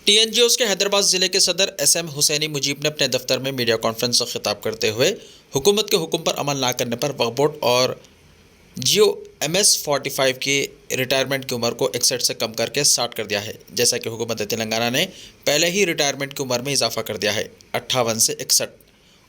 टीएनजीओस के हैदराबाद जिले के सदर एसएम हुसैनी मुजीब ने अपने दफ्तर में मीडिया कॉन्फ्रेंस से खिताब करते हुए हुकूमत के हुक्म पर अमल ना करने पर वक्फ बोर्ड और जियो MS 45 की रिटायरमेंट की उम्र को 61 से कम करके 60 कर दिया है। जैसा कि हुकूमत तेलंगाना ने पहले ही रिटायरमेंट की उम्र में इजाफा कर दिया है 58 से 61।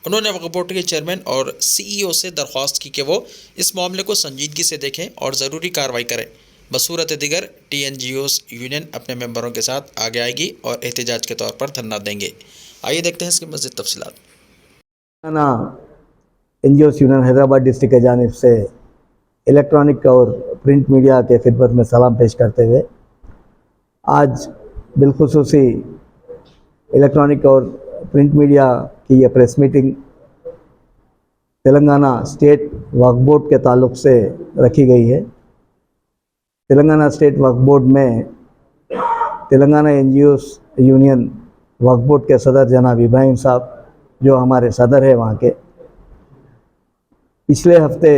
उन्होंने वक्फ बोर्ड के चेयरमैन और CEO से दरख्वास्त की कि वो इस मामले को संजीदगी से देखें और ज़रूरी कार्रवाई करें। बसूरत दिगर TNGOs यूनियन अपने मेंबरों के साथ आगे आएगी और एहतजाज के तौर पर धरना देंगे। आइए देखते हैं इसकी मज़ीद तफसीलात। NGOs यूनियन हैदराबाद डिस्ट्रिक्ट की जानिब से इलेक्ट्रॉनिक और प्रिंट मीडिया के खिदमत में सलाम पेश करते हुए आज बिलखुसूसी इलेक्ट्रॉनिक और प्रिंट मीडिया की ये प्रेस मीटिंग तेलंगाना स्टेट वक्फ बोर्ड के ताल्लुक़ से रखी गई है। तेलंगाना स्टेट वक्फ बोर्ड में तेलंगाना NGOs यूनियन वक्फ बोर्ड के सदर जनाब इब्राहिम साहब जो हमारे सदर है वहाँ के, पिछले हफ्ते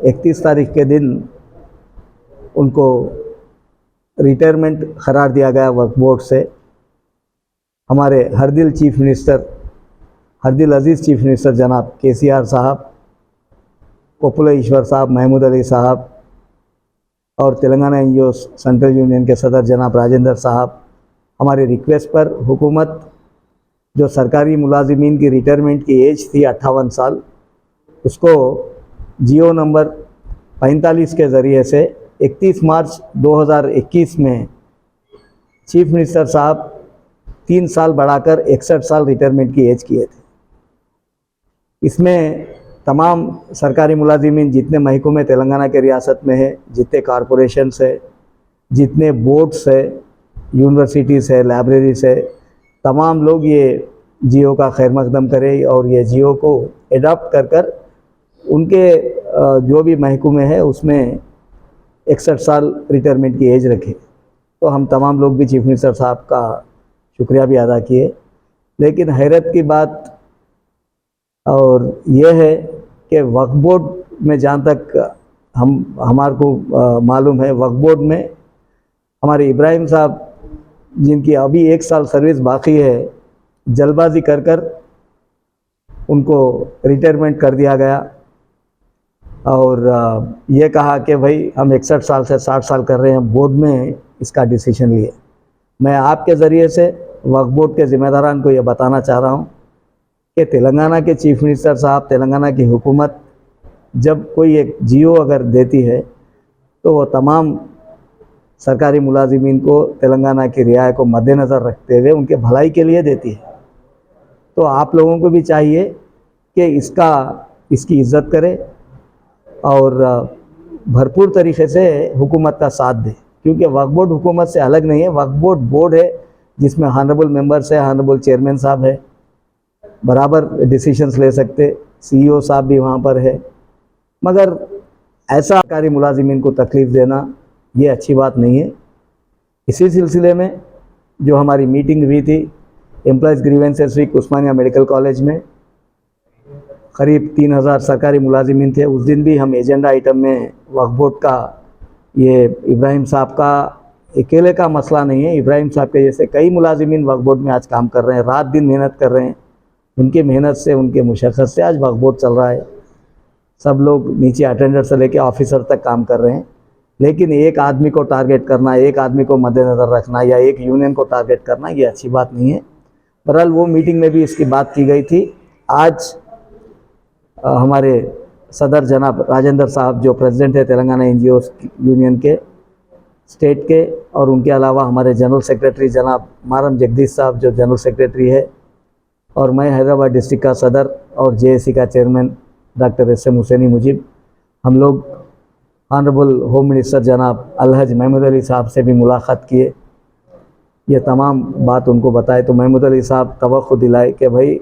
31 तारीख के दिन उनको रिटायरमेंट करार दिया गया वक्फ बोर्ड से। हमारे हरदिल चीफ मिनिस्टर, हरदिल अजीज़ चीफ मिनिस्टर जनाब KCR साहब, कोपुला ईश्वर साहब, महमूद अली साहब और तेलंगाना NGOs सेंट्रल यूनियन के सदर जनाब राजेंद्र साहब हमारी रिक्वेस्ट पर हुकूमत जो सरकारी मुलाजिमीन की रिटायरमेंट की एज थी 58 साल, उसको जियो नंबर 45 के ज़रिए से 31 मार्च 2021 में चीफ मिनिस्टर साहब 3 साल बढ़ाकर 61 साल रिटायरमेंट की एज किए थे। इसमें तमाम सरकारी मुलाजिमीन जितने महकमे तेलंगाना के रियासत में है, जितने कॉरपोरेशंस है, जितने बोर्ड्स है, यूनिवर्सिटीज़ है, लाइब्रेरीज है, तमाम लोग ये जियो का खैर मकदम करें और ये जियो को एडॉप्ट कर उनके जो भी महकमे है उसमें 61 साल रिटायरमेंट की एज रखे। तो हम तमाम लोग भी चीफ मिनिस्टर साहब का शुक्रिया भी अदा किए। लेकिन हैरत की बात और ये है कि वक्फ बोर्ड में जहाँ तक हमारे को मालूम है, वक्फ बोर्ड में हमारे इब्राहिम साहब जिनकी अभी 1 साल सर्विस बाकी है, जल्दबाजी कर उनको रिटायरमेंट कर दिया गया और ये कहा कि भाई हम 61 साल से 60 साल कर रहे हैं। बोर्ड में इसका डिसीजन लिए। मैं आपके ज़रिए से वक्फ बोर्ड के ज़िम्मेदारान को ये बताना चाह रहा हूँ कि तेलंगाना के चीफ मिनिस्टर साहब, तेलंगाना की हुकूमत जब कोई एक जियो अगर देती है तो वो तमाम सरकारी मुलाजिमीन को तेलंगाना की रियायत को मद्देनज़र रखते हुए उनके भलाई के लिए देती है। तो आप लोगों को भी चाहिए कि इसकी इज़्ज़त करें और भरपूर तरीक़े से हुकूमत का साथ दें, क्योंकि वक्फ बोर्ड हुकूमत से अलग नहीं है। वक्फ बोर्ड बोर्ड है जिसमें हॉनरेबल मेंबर्स है, हॉनरेबल चेयरमैन साहब है, बराबर डिसीशंस ले सकते, CEO साहब भी वहाँ पर है। मगर ऐसा सरकारी मुलाजिमीन को तकलीफ़ देना ये अच्छी बात नहीं है। इसी सिलसिले में जो हमारी मीटिंग हुई थी एम्प्लॉयज़ ग्रीवेंसेस वीक उस्मानिया मेडिकल कॉलेज में, करीब 3000 सरकारी मुलाजिमीन थे। उस दिन भी हम एजेंडा आइटम में वक्फ बोर्ड का ये इब्राहिम साहब का अकेले का मसला नहीं है। इब्राहिम साहब के जैसे कई मुलाजिमीन वक्फ बोर्ड में आज काम कर रहे हैं, रात दिन मेहनत कर रहे हैं। उनकी मेहनत से, उनके मुशक्क़त से आज वक्फ बोर्ड चल रहा है। सब लोग नीचे अटेंडर से लेकर ऑफिसर तक काम कर रहे हैं। लेकिन एक आदमी को टारगेट करना, एक आदमी को मद्देनज़र रखना या एक यूनियन को टारगेट करना, ये अच्छी बात नहीं है। बहरहाल वो मीटिंग में भी इसकी बात की गई थी। आज हमारे सदर जनाब राजेंद्र साहब जो प्रेसिडेंट है तेलंगाना NGOs यूनियन के स्टेट के, और उनके अलावा हमारे जनरल सेक्रेटरी जनाब मारम जगदीश साहब जो जनरल सेक्रेटरी है, और मैं हैदराबाद डिस्ट्रिक्ट का सदर और JAC का chairman doctor SM Husaini Mujeeb, हम लोग ऑनरेबल होम मिनिस्टर जनाब अलहज महमूद अली साहब से भी मुलाकात किए। ये तमाम बात उनको बताए तो महमूद अली साहब तवक्को दिलाए कि भाई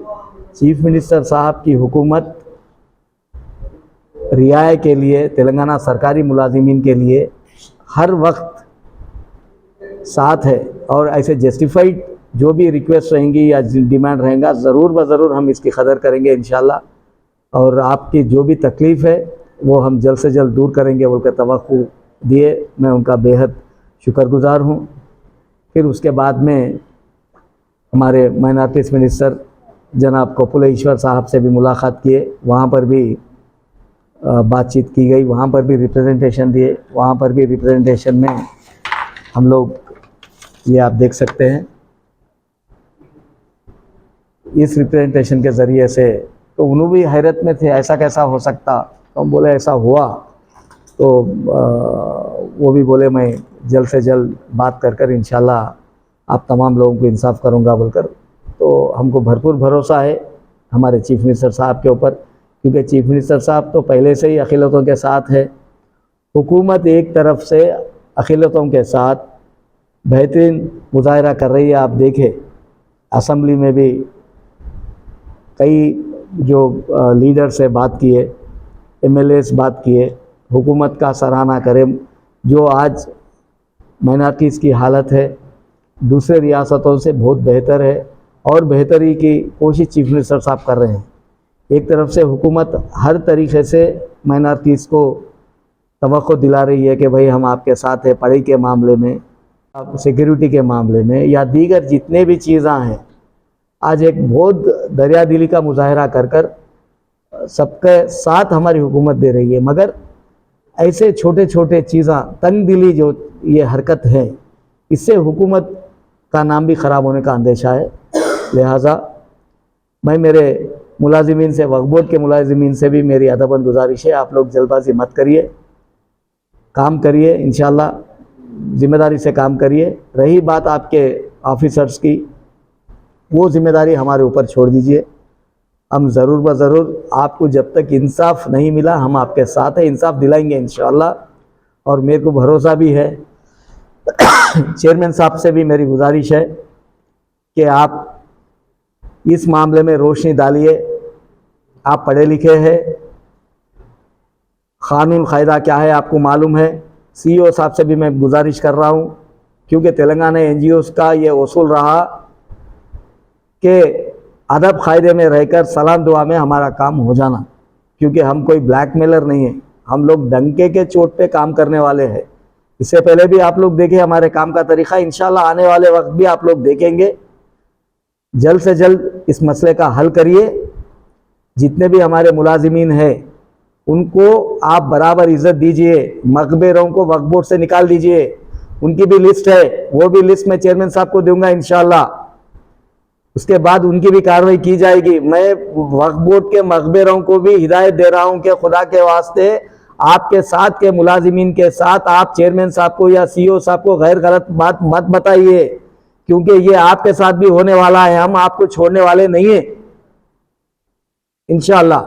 चीफ मिनिस्टर साहब की हुकूमत रियायत के लिए, तेलंगाना सरकारी मुलाजिमीन के लिए हर वक्त साथ है और ऐसे जस्टिफाइड जो भी रिक्वेस्ट रहेंगी या डिमांड रहेगा ज़रूर ब ज़रूर हम इसकी कदर करेंगे इंशाल्लाह। और आपकी जो भी तकलीफ़ है वो हम जल्द से जल्द दूर करेंगे बोलकर तवक्को दिए। मैं उनका बेहद शुक्रगुज़ार हूँ। फिर उसके बाद में हमारे माइनॉरिटीज़ मिनिस्टर जनाब कपुलेश्वर साहब से भी मुलाकात किए, वहाँ पर भी बातचीत की गई, वहाँ पर भी रिप्रेजेंटेशन दिए। वहाँ पर भी रिप्रेजेंटेशन में हम लोग, ये आप देख सकते हैं, इस रिप्रेजेंटेशन के ज़रिए से तो उन्होंने भी हैरत में थे, ऐसा कैसा हो सकता। तो हम बोले ऐसा हुआ, तो वो भी बोले मैं जल्द से जल्द बात कर इंशाल्लाह आप तमाम लोगों को इंसाफ करूंगा बोलकर। तो हमको भरपूर भरोसा है हमारे चीफ मिनिस्टर साहब के ऊपर, क्योंकि चीफ मिनिस्टर साहब तो पहले से ही अखिलतों के साथ है। हुकूमत एक तरफ से अखिलतों के साथ बेहतरीन मुजाहरा कर रही है। आप देखें असम्बली में भी कई जो लीडर से बात किए, एमएलएस बात किए, हुकूमत का सराहना करें। जो आज माइनॉरिटीज़ की हालत है दूसरे रियासतों से बहुत बेहतर है, और बेहतरी की कोशिश चीफ मिनिस्टर साहब कर रहे हैं। एक तरफ से हुकूमत हर तरीके से माइनॉरिटीज़ को तवक्को दिला रही है कि भाई हम आपके साथ हैं, पढ़ाई के मामले में, सिक्योरिटी के मामले में, या दीगर जितने भी चीज़ें हैं। आज एक बहुत दरिया दिली का मुजाहरा कर सबके साथ हमारी हुकूमत दे रही है, मगर ऐसे छोटे छोटे चीज़ें, तंग दिली जो ये हरकत है, इससे हुकूमत का नाम भी ख़राब होने का अंदेशा है। लिहाजा मैं मेरे मुलाजिमीन से, वक्फ बोर्ड के मुलाजिमीन से भी मेरी अदबन गुजारिश है, आप लोग जल्दबाजी मत करिए, काम करिए, इंशाल्लाह ज़िम्मेदारी से काम करिए। रही बात आपके ऑफिसर्स की, वो ज़िम्मेदारी हमारे ऊपर छोड़ दीजिए। हम ज़रूर ब ज़रूर आपको जब तक इंसाफ नहीं मिला हम आपके साथ हैं, इंसाफ दिलाएंगे इंशाअल्लाह। और मेरे को भरोसा भी है, चेयरमैन साहब से भी मेरी गुजारिश है कि आप इस मामले में रोशनी डालिए। आप पढ़े लिखे हैं, कानून कायदा क्या है आपको मालूम है। सीईओ साहब से भी मैं गुजारिश कर रहा हूँ, क्योंकि तेलंगाना एनजीओज़ का ये उसूल रहा कि अदब कायदे में रहकर सलाम दुआ में हमारा काम हो जाना, क्योंकि हम कोई ब्लैकमेलर नहीं है, हम लोग डंके के चोट पे काम करने वाले हैं। इससे पहले भी आप लोग देखें हमारे काम का तरीक़ा, इंशाल्लाह आने वाले वक्त भी आप लोग देखेंगे। जल्द से जल्द इस मसले का हल करिए। जितने भी हमारे मुलाजिमीन हैं उनको आप बराबर इज़्ज़त दीजिए, मकबरों को वक्फ बोर्ड से निकाल दीजिए। उनकी भी लिस्ट है, वो भी लिस्ट मैं चेयरमैन साहब को दूंगा इंशाल्लाह। उसके बाद उनकी भी कार्रवाई की जाएगी। मैं वक्फ बोर्ड के मकबरों को भी हिदायत दे रहा हूं कि खुदा के वास्ते आपके साथ के मुलाजिमीन के साथ आप चेयरमैन साहब को या सीईओ साहब को गैर गलत बात मत बताइए, क्योंकि ये आपके साथ भी होने वाला है। हम आपको छोड़ने वाले नहीं हैं इंशाअल्लाह।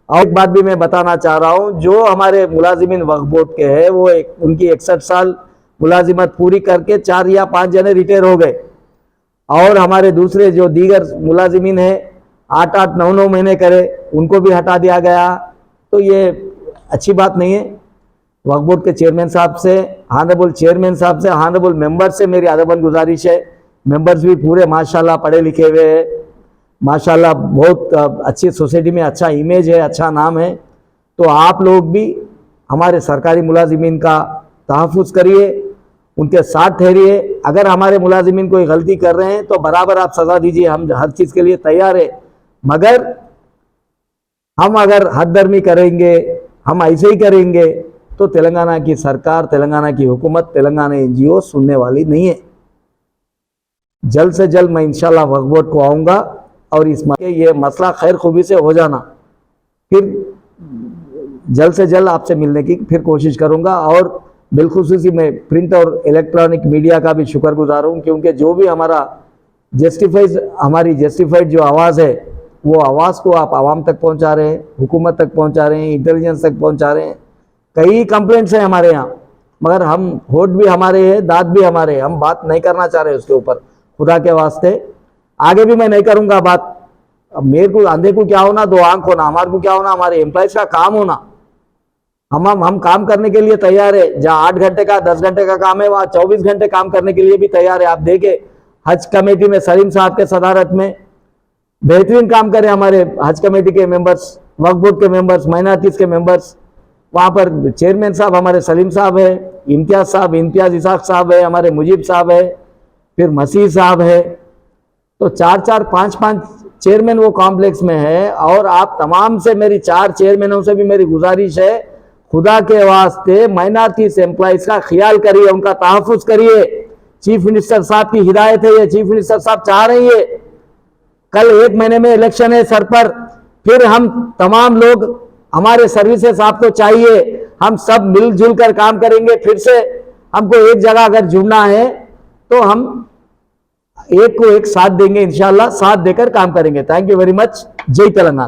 और एक बात भी मैं बताना चाह रहा हूं, जो हमारे मुलाजिमीन वक्फ बोर्ड के हैं वो उनकी 61 साल मुलाजिमत पूरी करके 4 या 5 जने रिटायर हो गए, और हमारे दूसरे जो दीगर मुलाजिमीन हैं 8-8, 9-9 महीने करे, उनको भी हटा दिया गया। तो ये अच्छी बात नहीं है। वक्फ बोर्ड के चेयरमैन साहब से, हानरेबल चेयरमैन साहब से, हानरेबल मेंबर से मेरी अदबन गुजारिश है। मेंबर्स भी पूरे माशाल्लाह पढ़े लिखे हुए हैं, माशाल्लाह बहुत अच्छी सोसाइटी में अच्छा इमेज है, अच्छा नाम है। तो आप लोग भी हमारे सरकारी मुलाजिमीन का तहफ़्फ़ुज़ करिए, उनके साथ ठहरिए। अगर हमारे मुलाजिमीन कोई गलती कर रहे हैं तो बराबर आप सज़ा दीजिए, हम हर चीज़ के लिए तैयार है। मगर हम अगर हद दर्मी करेंगे, हम ऐसे ही करेंगे, तो तेलंगाना की सरकार, तेलंगाना की हुकूमत, तेलंगाना एनजीओ सुनने वाली नहीं है। जल्द से जल्द मैं इंशाल्लाह वक्फ बोर्ड को आऊँगा और ये मसला खैर खूबी से हो जाना, फिर जल्द से जल्द आपसे मिलने की फिर कोशिश करूँगा। और बिलखुसूसी मैं प्रिंट और इलेक्ट्रॉनिक मीडिया का भी शुक्रगुजार हूँ, क्योंकि जो भी हमारी जस्टिफाइड जो आवाज़ है, वो आवाज़ को आप आवाम तक पहुँचा रहे हैं, हुकूमत तक पहुँचा रहे हैं, इंटेलिजेंस तक पहुँचा रहे हैं। कई कंप्लेंट्स हैं हमारे यहाँ, मगर हम होठ भी हमारे हैं, दांत भी हमारे हैं, हम बात नहीं करना चाह रहे उसके ऊपर। खुदा के वास्ते आगे भी मैं नहीं करूँगा बात। अब मेरे को अंधे को क्या होना, 2 आंख होना, हमारे को क्या होना, हमारे एम्प्लॉयज़ का काम होना। हम काम करने के लिए तैयार है। जहाँ 8 घंटे का 10 घंटे का काम है, वहाँ 24 घंटे काम करने के लिए भी तैयार है। आप देखें हज कमेटी में सलीम साहब के सदारत में बेहतरीन काम करें हमारे हज कमेटी के मेंबर्स, वक्फ बोर्ड के मेंबर्स, माइनॉरिटीज़ के मेंबर्स। वहाँ पर चेयरमैन साहब हमारे सलीम साहब है, इम्तियाज़ इसाक साहब है, हमारे मुजीब साहब है, फिर मसीह साहब है, तो 4-4, 5-5 चेयरमैन वो कॉम्प्लेक्स में है, और आप तमाम से मेरी 4 चेयरमैनों से भी मेरी गुजारिश है, खुदा के वास्ते माइनॉरिटीज एम्प्लॉइज का ख्याल करिए, उनका तहफ़्फ़ुज़ करिए। चीफ मिनिस्टर साहब की हिदायत है, ये चीफ मिनिस्टर साहब चाह रही है, कल 1 महीने में इलेक्शन है सर पर, फिर हम तमाम लोग, हमारे सर्विसेज आपको चाहिए, हम सब मिलजुल कर काम करेंगे। फिर से हमको एक जगह अगर जुड़ना है तो हम एक को एक साथ देंगे, इंशाल्लाह साथ देकर काम करेंगे। Thank you very much. जय तेलंगाना।